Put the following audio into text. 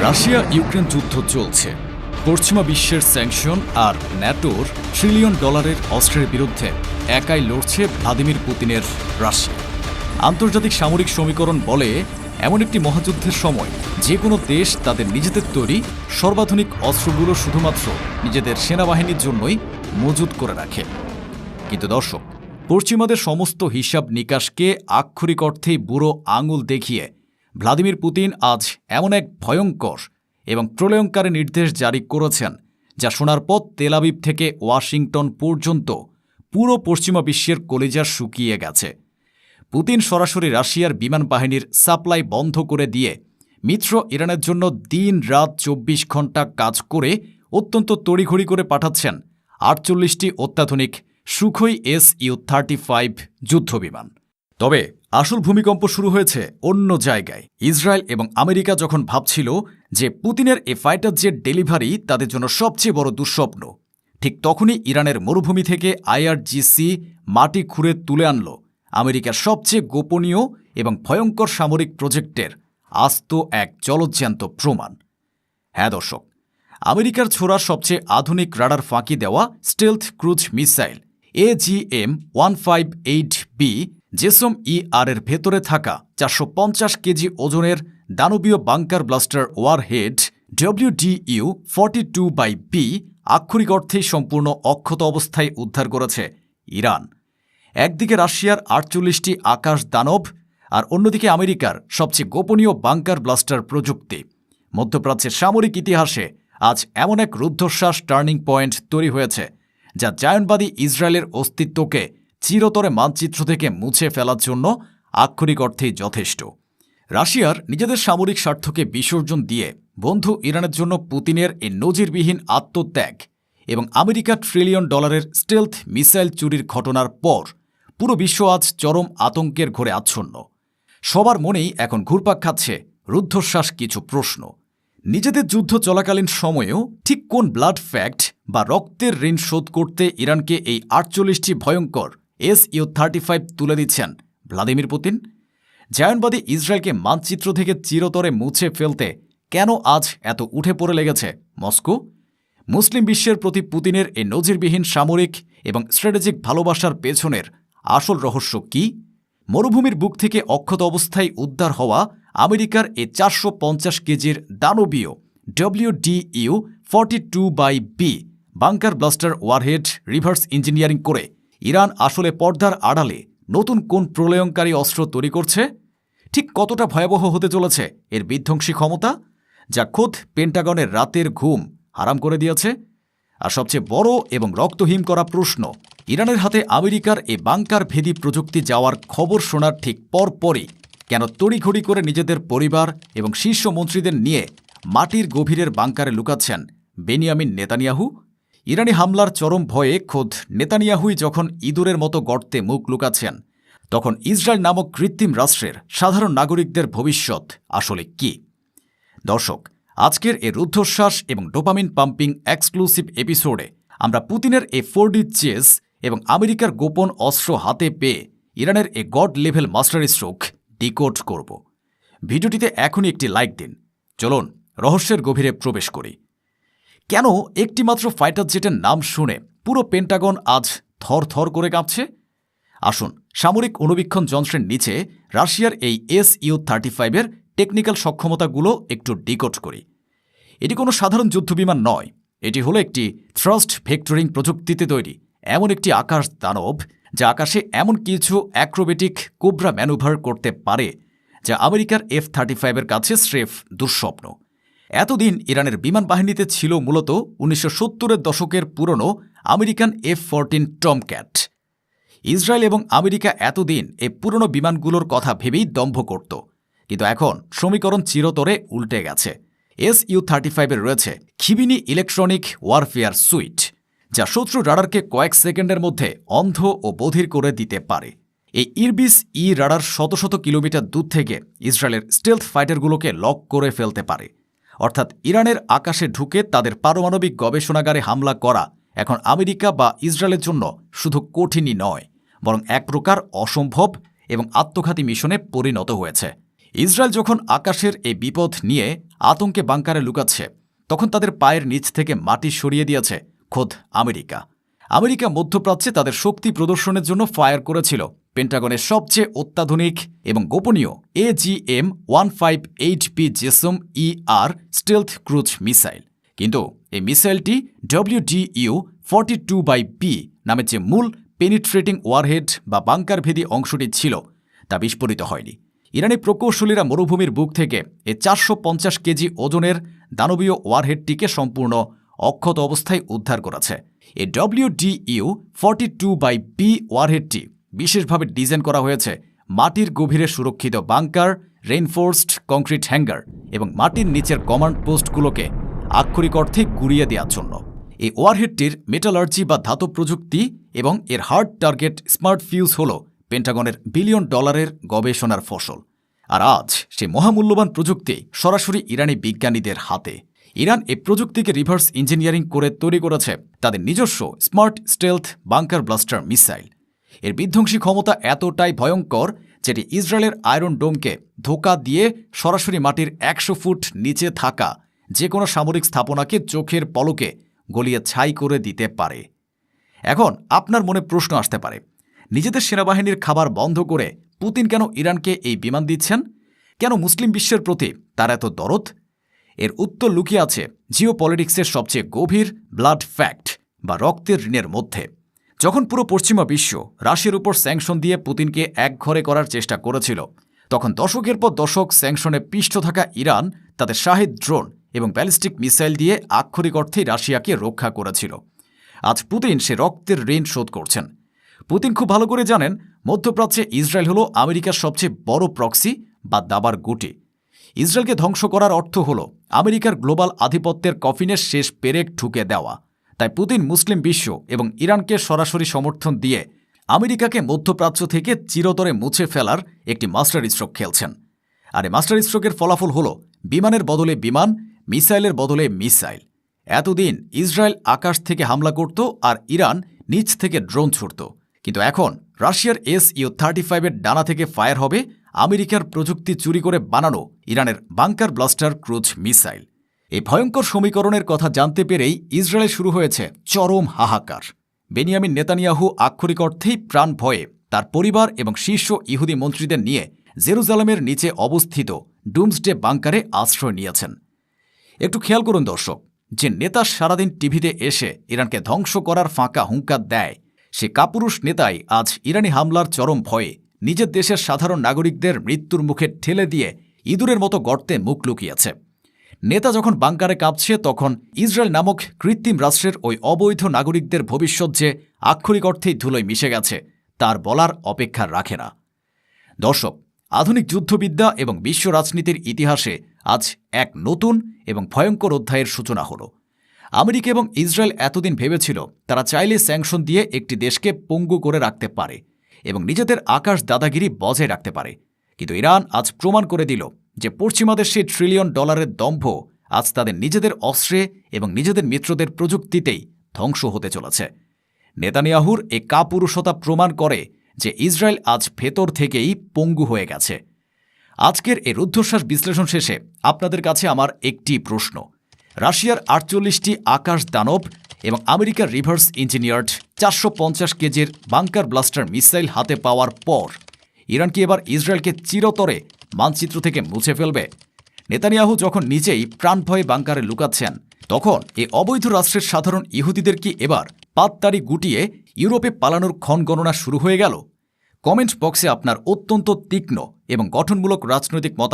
Russia Ukraine যুদ্ধ চলছে। পশ্চিমা বিশ্বের স্যাংশন আর ন্যাটোর $1 ট্রিলিয়ন অস্ত্রের বিরুদ্ধে একাই লড়ছে ভ্লাদিমির পুতিনের রাশিয়া। আন্তর্জাতিক সামরিক সমীকরণ বলে এমন একটি মহাযুদ্ধের সময় যে কোনো দেশ তাদের নিজেদের তৈরি সর্বাধুনিক অস্ত্রগুলো শুধুমাত্র নিজেদের সেনাবাহিনীর জন্যই মজুত করে রাখে। কিন্তু দর্শক, পশ্চিমাদের সমস্ত হিসাব নিকাশকে আক্ষরিক অর্থেই বুড়ো আঙুল দেখিয়ে ভ্লাদিমির পুতিন আজ এমন এক ভয়ঙ্কর এবং প্রলয়ঙ্কারী নির্দেশ জারি করেছেন যা শোনার পর তেল আবিব থেকে ওয়াশিংটন পর্যন্ত পুরো পশ্চিমা বিশ্বের কলিজা শুকিয়ে গেছে। পুতিন সরাসরি রাশিয়ার বিমান বাহিনীর সাপ্লাই বন্ধ করে দিয়ে মিত্র ইরানের জন্য দিন রাত 24 ঘণ্টা কাজ করে অত্যন্ত তড়িঘড়ি করে পাঠাচ্ছেন 48টি অত্যাধুনিক সুখোই Su-35 যুদ্ধবিমান। তবে আসল ভূমিকম্প শুরু হয়েছে অন্য জায়গায়। ইসরায়েল এবং আমেরিকা যখন ভাবছিল যে পুতিনের এ ফাইটার জেট ডেলিভারি তাদের জন্য সবচেয়ে বড় দুঃস্বপ্ন, ঠিক তখনই ইরানের মরুভূমি থেকে IRGC মাটি খুঁড়ে তুলে আনল আমেরিকার সবচেয়ে গোপনীয় এবং ভয়ঙ্কর সামরিক প্রজেক্টের আস্ত এক জলজ্যান্ত প্রমাণ। হ্যাঁ দর্শক, আমেরিকার ছোড়া সবচেয়ে আধুনিক রাডার ফাঁকি দেওয়া স্টেলথ ক্রুজ মিসাইল AGM-158B জেসম ER-এর ভেতরে থাকা 450 কেজি ওজনের দানবীয় বাংকার ব্লাস্টার ওয়ারহেড WDU-42/B আক্ষরিক অর্থেই সম্পূর্ণ অক্ষত অবস্থায় উদ্ধার করেছে ইরান। একদিকে রাশিয়ার 48টি আকাশ দানব আর অন্যদিকে আমেরিকার সবচেয়ে গোপনীয় বাংকার ব্লাস্টার প্রযুক্তি। মধ্যপ্রাচ্যের সামরিক ইতিহাসে আজ এমন এক রুদ্ধশ্বাস টার্নিং পয়েন্ট তৈরি হয়েছে যা জায়নবাদী ইসরায়েলের অস্তিত্বকে চিরতরে মানচিত্র থেকে মুছে ফেলার জন্য আক্ষরিক অর্থেই যথেষ্ট। রাশিয়ার নিজেদের সামরিক স্বার্থকে বিসর্জন দিয়ে বন্ধু ইরানের জন্য পুতিনের এই নজিরবিহীন আত্মত্যাগ এবং আমেরিকা $1 ট্রিলিয়ন স্টেলথ মিসাইল চুরির ঘটনার পর পুরো বিশ্ব আজ চরম আতঙ্কের ঘোরে আচ্ছন্ন। সবার মনেই এখন ঘুরপাক খাচ্ছে রুদ্ধশ্বাস কিছু প্রশ্ন। নিজেদের যুদ্ধ চলাকালীন সময়েও ঠিক কোন ব্লাড ফ্যাক্ট বা রক্তের ঋণ শোধ করতে ইরানকে এই 48টি ভয়ঙ্কর Su-35 তুলে দিচ্ছেন ভ্লাদিমির পুতিন? জায়নবাদী ইসরায়েলকে মানচিত্র থেকে চিরতরে মুছে ফেলতে কেন আজ এত উঠে পড়ে লেগেছে মস্কো? মুসলিম বিশ্বের প্রতি পুতিনের এই নজিরবিহীন সামরিক এবং স্ট্র্যাটেজিক ভালোবাসার পেছনের আসল রহস্য কী? মরুভূমির বুক থেকে অক্ষত অবস্থায় উদ্ধার হওয়া আমেরিকার এ 450 কেজির দানবীয় WDU-42/B bunker blaster warhead reverse engineering করে ইরান আসলে পর্দার আড়ালে নতুন কোন প্রলয়ঙ্কারী অস্ত্র তৈরি করছে? ঠিক কতটা ভয়াবহ হতে চলেছে এর বিধ্বংসী ক্ষমতা, যা খোদ পেন্টাগনের রাতের ঘুম হারাম করে দিয়েছে? আর সবচেয়ে বড় এবং রক্তহীন করা প্রশ্ন, ইরানের হাতে আমেরিকার এ বাংকার ভেদী প্রযুক্তি যাওয়ার খবর শোনার ঠিক পরপরই কেন তড়িঘড়ি করে নিজেদের পরিবার এবং শীর্ষ মন্ত্রীদের নিয়ে মাটির গভীরের বাংকারে লুকাচ্ছেন বেনিয়ামিন নেতানিয়াহু? ইরানি হামলার চরম ভয়ে খোদ নেতানিয়াহুই যখন ইঁদুরের মতো গর্তে মুখ লুকাচ্ছেন, তখন ইসরায়েল নামক কৃত্রিম রাষ্ট্রের সাধারণ নাগরিকদের ভবিষ্যৎ আসলে কি? দর্শক, আজকের এ রুদ্ধশ্বাস এবং ডোপামিন পাম্পিং এক্সক্লুসিভ এপিসোডে আমরা পুতিনের এ 4D চেস এবং আমেরিকার গোপন অস্ত্র হাতে পেয়ে ইরানের এ god level master stroke decode করব। ভিডিওটিতে এখনই একটি লাইক দিন। চলুন রহস্যের গভীরে প্রবেশ করি। কেন একটিমাত্র ফাইটার জেটের নাম শুনে পুরো পেন্টাগন আজ থর থর করে কাঁপছে? আসুন সামরিক অণুবীক্ষণ যন্ত্রের নিচে রাশিয়ার এই Su-35-এর টেকনিক্যাল সক্ষমতাগুলো একটু ডিকোড করি। এটি কোনো সাধারণ যুদ্ধবিমান নয়, এটি হলো একটি থ্রাস্ট ভেক্টরিং প্রযুক্তিতে তৈরি এমন একটি আকাশ দানব যা আকাশে এমন কিছু অ্যাক্রোবেটিক কোবরা ম্যানুভার করতে পারে যা আমেরিকার F-35-এর কাছে স্রেফ দুঃস্বপ্ন। এতদিন ইরানের বিমান বাহিনীতে ছিল মূলত 1970-এর দশকের পুরনো আমেরিকান F-14 টমক্যাট। ইসরায়েল এবং আমেরিকা এতদিন এই পুরনো বিমানগুলোর কথা ভেবেই দম্ভ করত, কিন্তু এখন সমীকরণ চিরতরে উল্টে গেছে। Su-35-এর রয়েছে খিবিনি ইলেকট্রনিক ওয়ারফেয়ার সুইট, যা শত্রু রাডারকে কয়েক সেকেন্ডের মধ্যে অন্ধ ও বধির করে দিতে পারে। এই ইরবিস রাডার শত শত কিলোমিটার দূর থেকে ইসরায়েলের স্টেলথ ফাইটারগুলোকে লক করে ফেলতে পারে। অর্থাৎ ইরানের আকাশে ঢুকে তাদের পারমাণবিক গবেষণাগারে হামলা করা এখন আমেরিকা বা ইসরায়েলের জন্য শুধু কঠিনই নয়, বরং এক প্রকার অসম্ভব এবং আত্মঘাতী মিশনে পরিণত হয়েছে। ইসরায়েল যখন আকাশের এই বিপদ নিয়ে আতঙ্কে বাংকারে লুকাচ্ছে, তখন তাদের পায়ের নিচ থেকে মাটি সরিয়ে দিয়েছে খোদ আমেরিকা। আমেরিকা মধ্যপ্রাচ্যে তাদের শক্তি প্রদর্শনের জন্য ফায়ার করেছিল পেন্টাগনের সবচেয়ে অত্যাধুনিক এবং গোপনীয় AGM-15HP JASSM ER stealth cruise missile. কিন্তু এই মিসাইলটি WDU-42/B নামে যে মূল পেনিট্রেটিং ওয়ারহেড বা বাংকারভেদী অংশটি ছিল তা বিস্ফোরিত হয়নি। ইরানি প্রকৌশলীরা মরুভূমির বুক থেকে এই 450 কেজি ওজনের দানবীয় ওয়ারহেডটিকে সম্পূর্ণ অক্ষত অবস্থায় উদ্ধার করেছে। এই WDU-42/B ওয়ারহেডটি বিশেষভাবে ডিজাইন করা হয়েছে মাটির গভীরে সুরক্ষিত বাংকার, রেইনফোর্সড কংক্রিট হ্যাঙ্গার এবং মাটির নিচের কমান্ড পোস্টগুলোকে আক্ষরিক অর্থে গুঁড়িয়ে দেওয়ার জন্য। এই ওয়ারহেডটির মেটালার্জি বা ধাতব প্রযুক্তি এবং এর হার্ড টার্গেট স্মার্ট ফিউজ হল পেন্টাগনের বিলিয়ন ডলারের গবেষণার ফসল। আর আজ সেই মহামূল্যবান প্রযুক্তি সরাসরি ইরানি বিজ্ঞানীদের হাতে। ইরান এই প্রযুক্তিকে রিভার্স ইঞ্জিনিয়ারিং করে তৈরি করেছে তাদের নিজস্ব smart stealth bunker blaster missile. এর বিধ্বংসী ক্ষমতা এতটাই ভয়ঙ্কর যেটি ইসরায়েলের আয়রন ডোমকে ধোঁকা দিয়ে সরাসরি মাটির 100 ফুট নিচে থাকা যে কোনো সামরিক স্থাপনাকে চোখের পলকে গলিয়ে ছাই করে দিতে পারে। এখন আপনার মনে প্রশ্ন আসতে পারে, নিজেদের সেনাবাহিনীর খাবার বন্ধ করে পুতিন কেন ইরানকে এই বিমান দিচ্ছেন? কেন মুসলিম বিশ্বের প্রতি তার এত দরদ? এর উত্তর লুকিয়ে আছে জিওপলিটিক্সের সবচেয়ে গভীর ব্লাড ফ্যাক্ট বা রক্তের ঋণের মধ্যে। যখন পুরো পশ্চিমা বিশ্ব রাশিয়ার উপর স্যাংশন দিয়ে পুতিনকে একঘরে করার চেষ্টা করেছিল, তখন দশকের পর দশক স্যাংশনে পিষ্ট থাকা ইরান তাদের শাহেদ ড্রোন এবং ব্যালিস্টিক মিসাইল দিয়ে আক্ষরিক অর্থেই রাশিয়াকে রক্ষা করেছিল। আজ পুতিন সে রক্তের ঋণ শোধ করছেন। পুতিন খুব ভালো করে জানেন মধ্যপ্রাচ্যে ইসরায়েল হল আমেরিকার সবচেয়ে বড় প্রক্সি বা দাবার গুটি। ইসরায়েলকে ধ্বংস করার অর্থ হল আমেরিকার গ্লোবাল আধিপত্যের কফিনের শেষ পেরেক ঠুকে দেওয়া। তাই পুতিন মুসলিম বিশ্ব এবং ইরানকে সরাসরি সমর্থন দিয়ে আমেরিকাকে মধ্যপ্রাচ্য থেকে চিরতরে মুছে ফেলার একটি মাস্টার স্ট্রোক খেলছেন। আর এই মাস্টার স্ট্রোকের ফলাফল হল বিমানের বদলে বিমান, মিসাইলের বদলে মিসাইল। এতদিন ইসরায়েল আকাশ থেকে হামলা করত আর ইরান নিচ থেকে ড্রোন ছুড়ত, কিন্তু এখন রাশিয়ার SU-35 ডানা থেকে ফায়ার হবে আমেরিকার প্রযুক্তি চুরি করে বানানো ইরানের বাংকার ব্লাস্টার ক্রুজ মিসাইল। এই ভয়ঙ্কর সমীকরণের কথা জানতে পেরেই ইসরায়েলে শুরু হয়েছে চরম হাহাকার। বেনিয়ামিন নেতানিয়াহু আক্ষরিক অর্থেই প্রাণ ভয়ে তার পরিবার এবং শীর্ষ ইহুদি মন্ত্রীদের নিয়ে জেরুজালেমের নিচে অবস্থিত ডুমসডে বাংকারে আশ্রয় নিয়েছেন। একটু খেয়াল করুন দর্শক, যে নেতা সারাদিন টিভিতে এসে ইরানকে ধ্বংস করার ফাঁকা হুঙ্কার দেয়, সে কাপুরুষ নেতাই আজ ইরানি হামলার চরম ভয়ে নিজের দেশের সাধারণ নাগরিকদের মৃত্যুর মুখে ঠেলে দিয়ে ইঁদুরের মতো গর্তে মুখ লুকিয়েছে। নেতা যখন বাংকারে কাঁপছে, তখন ইসরায়েল নামক কৃত্রিম রাষ্ট্রের ওই অবৈধ নাগরিকদের ভবিষ্যৎ যে আক্ষরিক অর্থেই ধুলোয় মিশে গেছে তার বলার অপেক্ষা রাখে না। দর্শক, আধুনিক যুদ্ধবিদ্যা এবং বিশ্ব রাজনীতির ইতিহাসে আজ এক নতুন এবং ভয়ঙ্কর অধ্যায়ের সূচনা হল। আমেরিকা এবং ইসরায়েল এতদিন ভেবেছিল তারা চাইলে স্যাংশন দিয়ে একটি দেশকে পঙ্গু করে রাখতে পারে এবং নিজেদের আকাশ দাদাগিরি বজায় রাখতে পারে। কিন্তু ইরান আজ প্রমাণ করে দিল যে পশ্চিমাদের সেই $1 ট্রিলিয়ন দম্ভ আজ তাদের নিজেদের অস্ত্রে এবং নিজেদের মিত্রদের প্রযুক্তিতেই ধ্বংস হতে চলেছে। নেতানিয়াহুর এই কাপুরুষতা প্রমাণ করে যে ইসরায়েল আজ ভেতর থেকেই পঙ্গু হয়ে গেছে। আজকের এই রুদ্ধশ্বাস বিশ্লেষণ শেষে আপনাদের কাছে আমার একটি প্রশ্ন। রাশিয়ার 48টি আকাশ দানব এবং আমেরিকার রিভার্স ইঞ্জিনিয়ার্ড 450 কেজির বাংকার ব্লাস্টার মিসাইল হাতে পাওয়ার পর ইরান কি এবার ইসরায়েলকে চিরতরে মানচিত্র থেকে মুছে ফেলবে? নেতানিয়াহু যখন নিজেই প্রাণভয়ে বাংকারে লুকাচ্ছেন, তখন এই অবৈধ রাষ্ট্রের সাধারণ ইহুদিদের কি এবার পাততাড়ি গুটিয়ে ইউরোপে পালানোর ক্ষণ গণনা শুরু হয়ে গেল? কমেন্ট বক্সে আপনার অত্যন্ত তীক্ষ্ণ এবং গঠনমূলক রাজনৈতিক মতামত